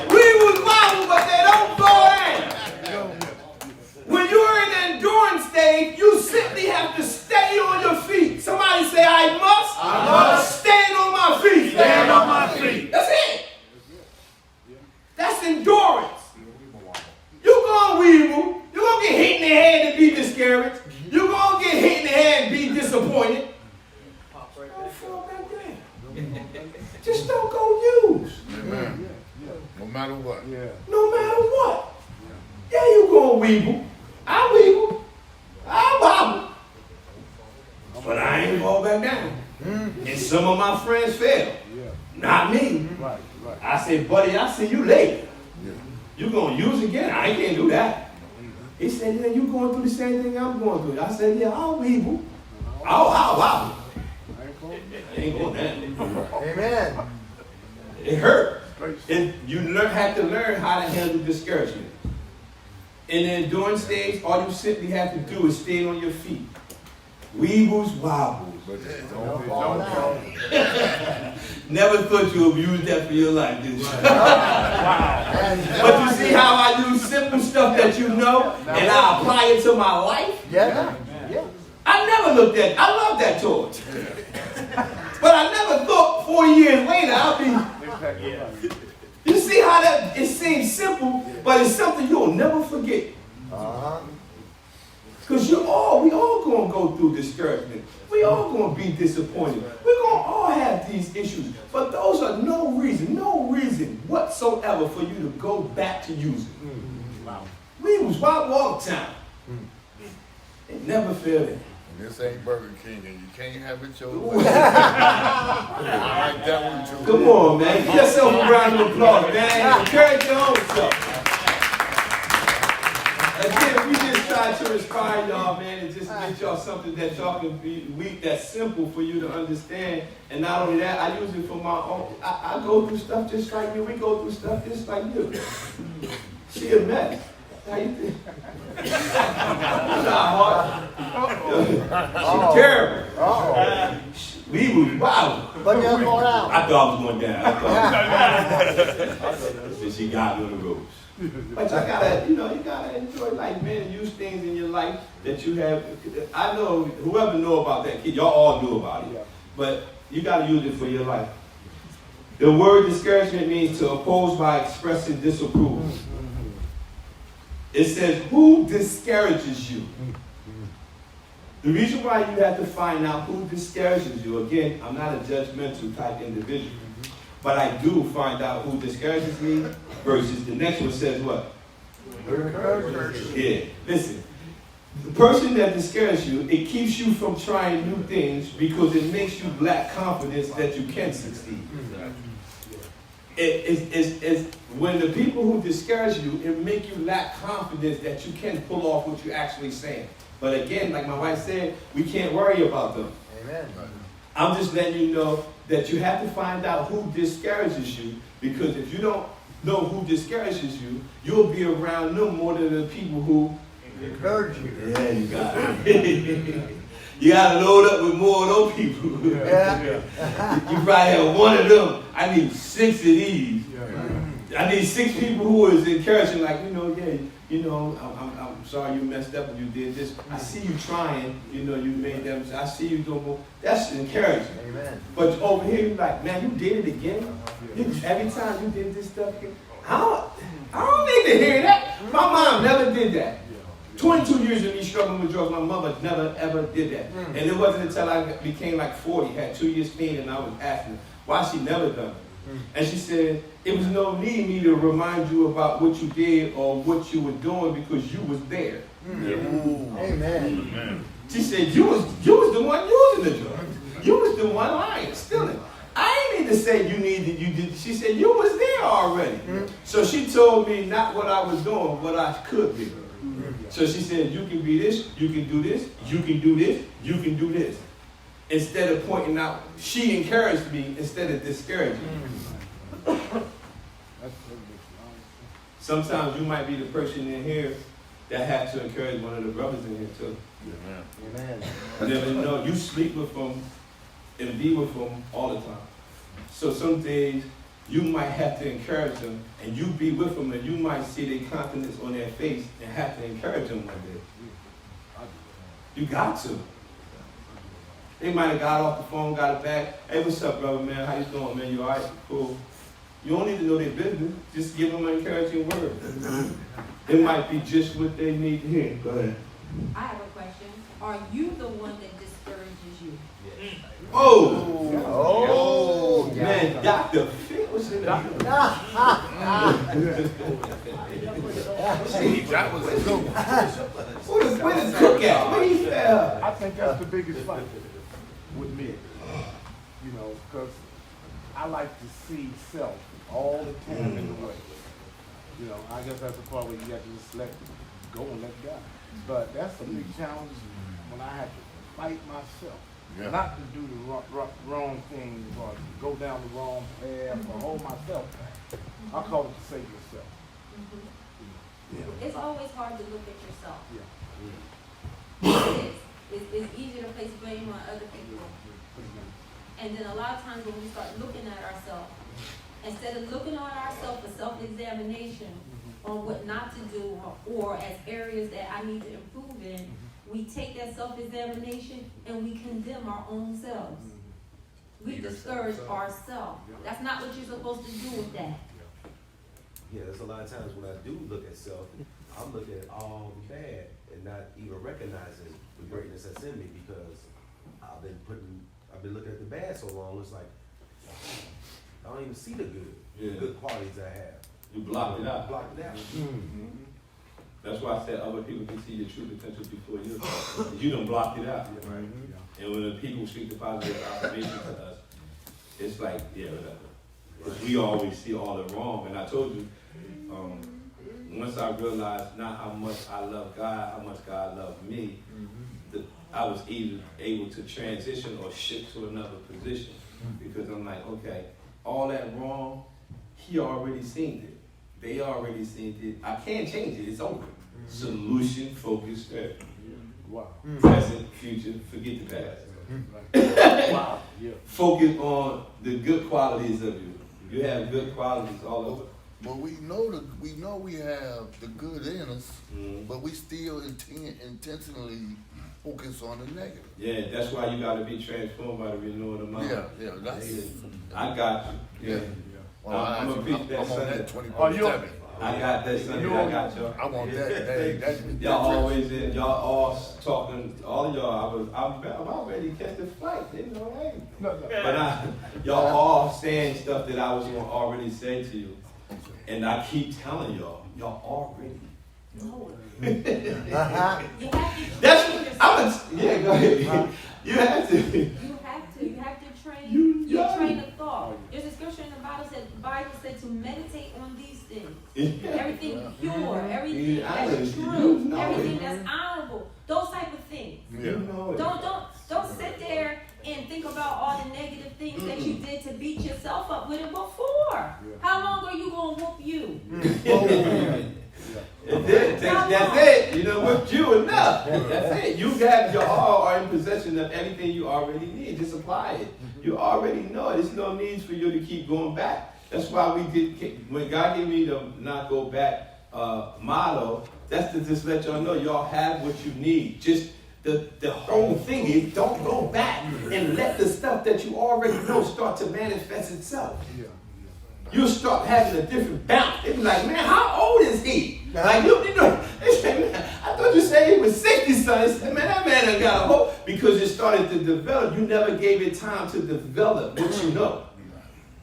Weebles wobble, but they don't fall down. When you're in the endurance stage, you simply have to stay on your feet. Somebody say, I must stand on my feet. Stand on my feet. That's it. That's endurance. You're going to weeble. You're going to get hit in the head and be discouraged. You're going to get hit in the head and be disappointed. Don't fall back down. Just don't go use. Amen. No matter what. No matter what. Yeah, you're going to weeble. I weeble. I wobble. But I ain't fall back down. And some of my friends fail. Not me. Right. I said, buddy, I'll see you later. Yeah. You gonna use again? I can't do that. He said, yeah, you going through the same thing I'm going through. I said, yeah, I'll weeble. I'll wobble. I ain't going down. Amen. It hurt. You have to learn how to handle discouragement. In the endurance stage, all you simply have to do is stay on your feet. Weebles, wobbles. Don't fall down. Never thought you would use that for your life, did you? But you see how I use simple stuff that you know, and I apply it to my life? Yeah. I never looked at it. I love that toy. But I never thought 40 years later I'll be... You see how that, it seems simple, but it's something you'll never forget. Because we all going to go through discouragement. We all going to be disappointed. We're going to all have these issues. But those are no reason whatsoever for you to go back to using. We was wild all the time. It never failed it. And this ain't Burger King, and you can't have it your way. I like that one too. Come on, man. Give yourself a round of applause, man. Encourage your own self. Again, we just try to inspire y'all, man, and just get y'all something that y'all can be weak, that's simple for you to understand. And not only that, I use it for my own. I go through stuff just like you. We go through stuff just like you. She a mess. How you think? She's not hard. She's terrible. We was wild. But you're going out. I thought I was going down. So she got me on the ropes. But you gotta enjoy life, man, and use things in your life that you have. I know whoever know about that kid, y'all all knew about it. But you gotta use it for your life. The word discouragement means to oppose by expressing disapproval. It says, who discourages you? The reason why you have to find out who discourages you, again, I'm not a judgmental type individual, but I do find out who discourages me versus the next one says what? Yeah, listen. The person that discourages you, it keeps you from trying new things because it makes you lack confidence that you can succeed. It's when the people who discourage you, it make you lack confidence that you can pull off what you're actually saying. But again, like my wife said, we can't worry about them. Amen. I'm just letting you know that you have to find out who discourages you, because if you don't know who discourages you, you'll be around them more than the people who encourage you. Yeah, you got it. You got to load up with more of those people. Yeah. You probably have one of them. I need 6 of these. I need 6 people who is encouraging, like, I'm sorry you messed up and you did this. I see you trying, you made them. I see you doing more. That's encouraging. Amen. But over here, you're like, man, you did it again. Every time you did this stuff again. I don't need to hear that. My mom never did that. 22 years of me struggling with drugs, my mother never ever did that. And it wasn't until I became like 40, had 2 years clean, and I was asking her why she never done it. And she said, it was no need me to remind you about what you did or what you were doing because you was there. Amen. She said, you was the one using the drugs. You was the one lying, stealing. I ain't need to say you did. She said, you was there already. So she told me not what I was doing, what I could be. So she said, you can be this, you can do this, you can do this, you can do this. Instead of pointing out, she encouraged me instead of discouraging me. Sometimes you might be the person in here that has to encourage one of the brothers in here too. Amen. You never know. You sleep with them and be with them all the time. So some days you might have to encourage them, and you be with them, and you might see their confidence on their face and have to encourage them one day. You got to. They might have got off the phone, got it back. Hey, what's up, brother, man? How you doing, man? You all right? Cool. You don't need to know their business. Just give them an encouraging word. It might be just what they need to hear. Go ahead. I have a question. Are you the one that discourages you? Oh, man, Dr. Phil was in there. That was a good one. Where the cook at? Where he fell? I think that's the biggest fight with me. Because I like to see self all the time in the way. I guess that's the part where you got to just let go and let go. But that's a big challenge when I have to fight myself. Yeah. Not to do the wrong things or go down the wrong path or hold myself back. I call it to save yourself. It's always hard to look at yourself. Yeah. It is. It's easier to place blame on other people. And then a lot of times when we start looking at ourselves, instead of looking on ourselves for self-examination on what not to do or as areas that I need to improve in, we take that self-examination and we condemn our own selves. We discourage ourselves. That's not what you're supposed to do with that. Yeah, there's a lot of times when I do look at self, I'm looking at all the bad and not even recognizing the greatness that's in me because I've been looking at the bad so long. It's like I don't even see the good qualities I have. You blocked it out. Blocked it out. That's why I said other people can see your true potential before you. You done blocked it out. Right. And when the people speak the positive affirmation to us, it's like, yeah, whatever. Because we always see all the wrong. And I told you, once I realized not how much I love God, how much God loved me, I was either able to transition or shift to another position. Because I'm like, okay, all that wrong, he already seen it. They already seen it. I can't change it. It's over. Solution focused therapy. Wow. Present, future, forget the past. Wow. Yeah. Focus on the good qualities of you. You have good qualities all over. But we know we have the good in us, but we still intentionally focus on the negative. Yeah, that's why you got to be transformed by the renewal of the mind. Yeah, that's it. I got you. Yeah. Well, I'm gonna preach that I'm on Sunday. that 24/7. I got that Sunday. I got y'all. I want that. Y'all always in. Y'all all talking. All of y'all. I'm already catch the flight. They know, hey. But y'all all saying stuff that I was gonna already say to you, and I keep telling y'all already. No. That's yeah. Go ahead. You have to. You have to train. You train the thought. There's a scripture in the Bible said to meditate on these things. Everything pure, everything that's true, everything that's honorable. Those type of things. Don't sit there and think about all the negative things that you did to beat yourself up with it before. How long are you gonna whoop you? That's it. You know, whipped you enough. That's it. You got your all are in possession of everything you already need. Just apply it. You already know it. There's no need for you to keep going back. That's why when God gave me the not go back motto, that's to just let y'all know y'all have what you need. Just the whole thing is don't go back and let the stuff that you already know start to manifest itself. You'll start having a different bounce. They be like, man, how old is he? Like, you know, they say, man, I thought you said he was 60 something. They said, man, that man done got a hope because it started to develop. You never gave it time to develop what you know.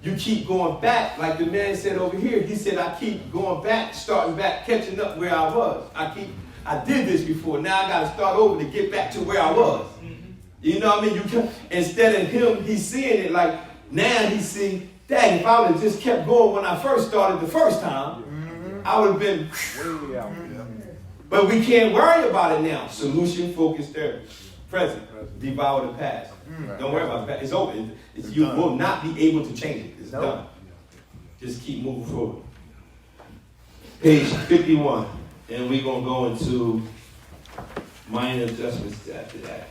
You keep going back, like the man said over here. He said, I keep going back, starting back, catching up where I was. I did this before. Now I got to start over to get back to where I was. You know what I mean? Instead of him, he's seeing it like now he's seeing, dang, if I would have just kept going when I first started the first time, I would have been. But we can't worry about it now. Solution focused therapy. Present. Devour the past. Don't worry about the past. It's over. You will not be able to change it. It's done. Just keep moving forward. Page 51. And we're going to go into minor adjustments after that.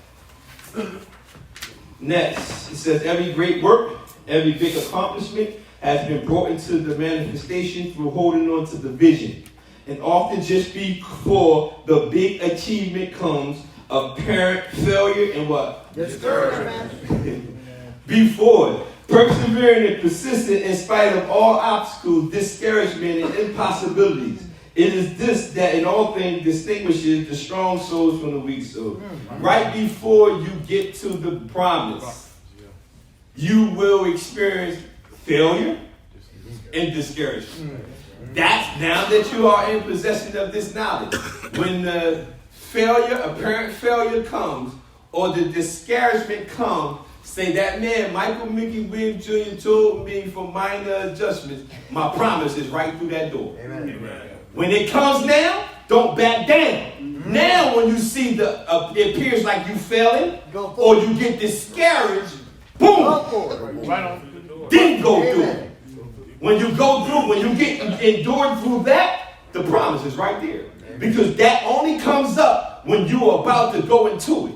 Next, it says every great work, every big accomplishment has been brought into the manifestation through holding on to the vision. And often just before the big achievement comes, apparent failure and what? Discouragement. Before it. Persevering and persistent in spite of all obstacles, discouragement, and impossibilities. It is this that in all things distinguishes the strong souls from the weak souls. Right before you get to the promise, you will experience failure and discouragement. That's now that you are in possession of this knowledge. When the apparent failure comes, or the discouragement comes, say that man, Michael Mickey Williams Jr. told me for minor adjustments, my promise is right through that door. Amen. When it comes now, don't back down. Now when you see it appears like you failing, or you get discouraged, boom, then go through it. When you go through, when you get endured through that, the promise is right there. Because that only comes up when you are about to go into it.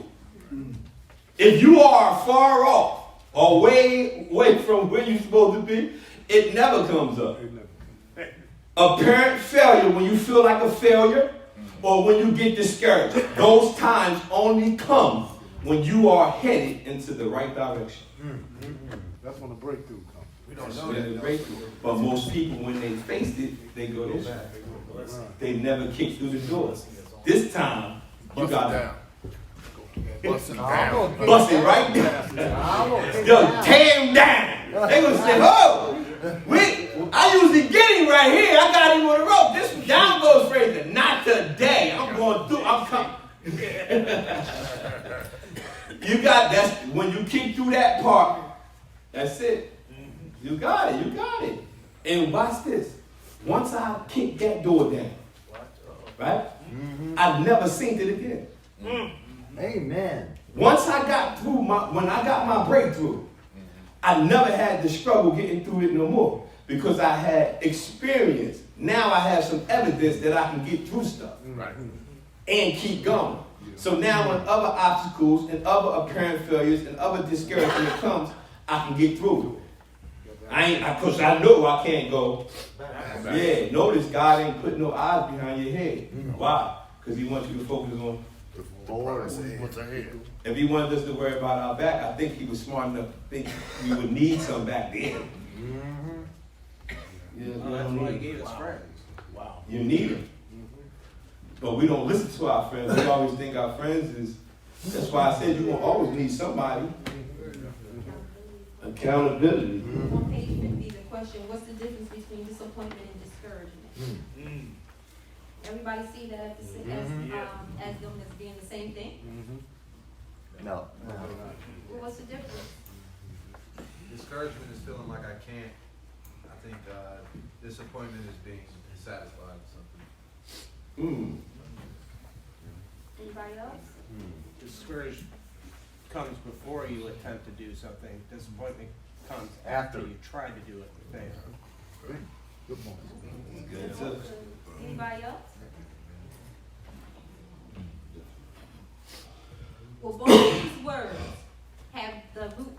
If you are far off or way away from where you're supposed to be, it never comes up. Apparent failure, when you feel like a failure or when you get discouraged, those times only come when you are headed into the right direction. That's when the breakthrough comes. don't know when that, they though. break it. But most people, when they faced it, they go this way. They never kick through the doors. This time, you got to Bust it down. bust it right down. Yo, tear him down. They gonna say, oh, I usually get him right here. I got him on the rope. This down goes Fraser. Not today. I'm going through. I'm coming. You got that's when you kick through that part. That's it. You got it. You got it. And watch this. Once I kick that door down, right? I've never seen it again. Amen. Once I got through when I got my breakthrough, I never had to struggle getting through it no more because I had experience. Now I have some evidence that I can get through stuff and keep going. So now when other obstacles and other apparent failures and other discouragement comes, I can get through it. Because I know I can't go. Yeah, notice God ain't put no eyes behind your head. Why? Because he wants you to focus on. What's ahead? If he wanted us to worry about our back, I think he was smart enough to think we would need some back then. Yeah, That's why he gave us friends. Wow. you need them. But we don't listen to our friends. We always think our friends is. That's why I said you're going to always need somebody. Accountability. On page 50, the question, what's the difference between disappointment and discouragement? Everybody see that as them as being the same thing? No. Well, what's the difference? Discouragement is feeling like I can't. I think disappointment is being satisfied with something. Anybody else? Discouragement comes before you attempt to do something. Disappointment comes after you try to do it and fail. Good morning. Good too. Anybody else? Well, both of these words have the root,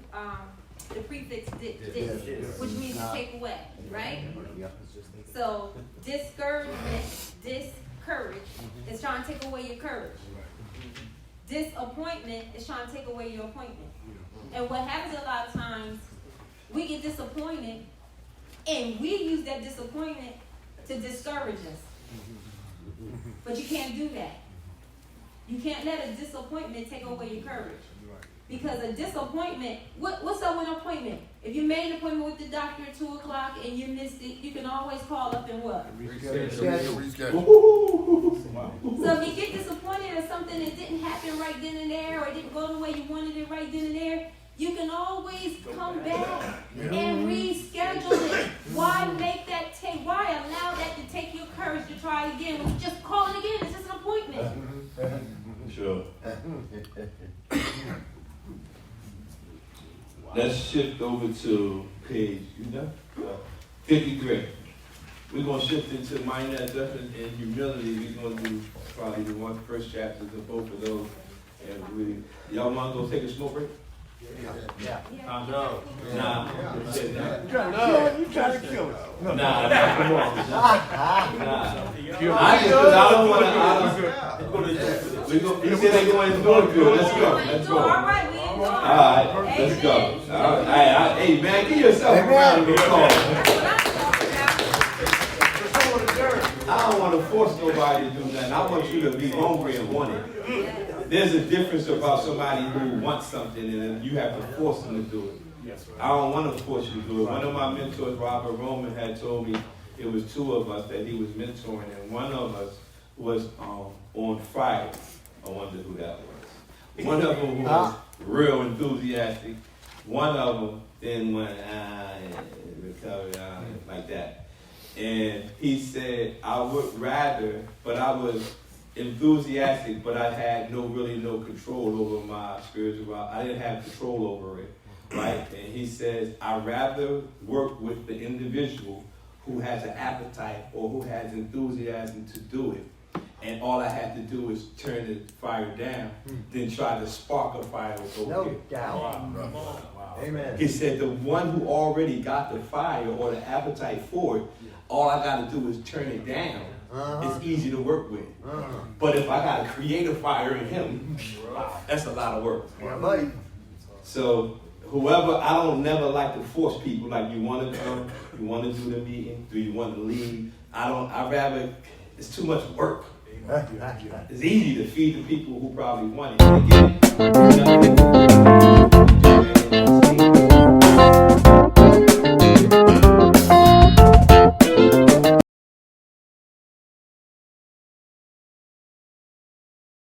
the prefix dis, which means to take away, right? So discouragement, discourage, is trying to take away your courage. Disappointment is trying to take away your appointment. And what happens a lot of times, we get disappointed, and we use that disappointment to discourage us. But you can't do that. You can't let a disappointment take away your courage. Because a disappointment, what's up with an appointment? If you made an appointment with the doctor at 2 o'clock and you missed it, you can always call up and what? Reschedule. So if you get disappointed or something that didn't happen right then and there, or it didn't go the way you wanted it right then and there, you can always come back and reschedule it. Why make that take? Why allow that to take your courage to try it again? When you just call it again, it's just an appointment. Sure. Let's shift over to page, 53. We're going to shift into minor adjustment and humility. We're going to do probably the first chapters of both of those. And y'all want to go take a smoke break? Yeah. No. Nah. You trying to kill us. Nah, come on. Nah. I don't want to. You said they going to do good. Let's go. Let's go. All right, we ain't going. All right, let's go. All right. Hey, man, give yourself a round of applause. I don't want to force nobody to do nothing. I want you to be hungry and want it. There's a difference about somebody who wants something and then you have to force them to do it. I don't want to force you to do it. One of my mentors, Robert Roman, had told me it was 2 of us that he was mentoring, and one of us was on Friday. I wonder who that was. One of them was real enthusiastic. One of them then went, recovered, like that. And he said, I would rather, but I was enthusiastic, but I had no control over my spiritual life. I didn't have control over it, right? And he says, I'd rather work with the individual who has an appetite or who has enthusiasm to do it. And all I had to do is turn the fire down, then try to spark a fire over here. Wow. Amen. He said the one who already got the fire or the appetite for it, all I got to do is turn it down. It's easy to work with. But if I got to create a fire in him, that's a lot of work. Yeah, buddy. So whoever, I don't never like to force people, like, you want to come, you want to do the meeting, do you want to leave? I'd rather, it's too much work. It's easy to feed the people who probably want it. And again,